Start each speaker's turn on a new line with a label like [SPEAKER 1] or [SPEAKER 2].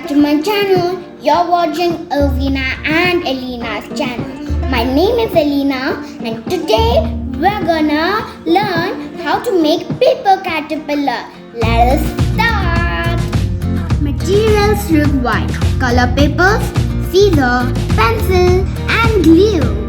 [SPEAKER 1] to my channel. You're watching Alvina and Aleena's channel. My name is Aleena and today we're gonna learn how to make paper caterpillar. Let us start. Materials required: color papers, scissor, pencil and glue.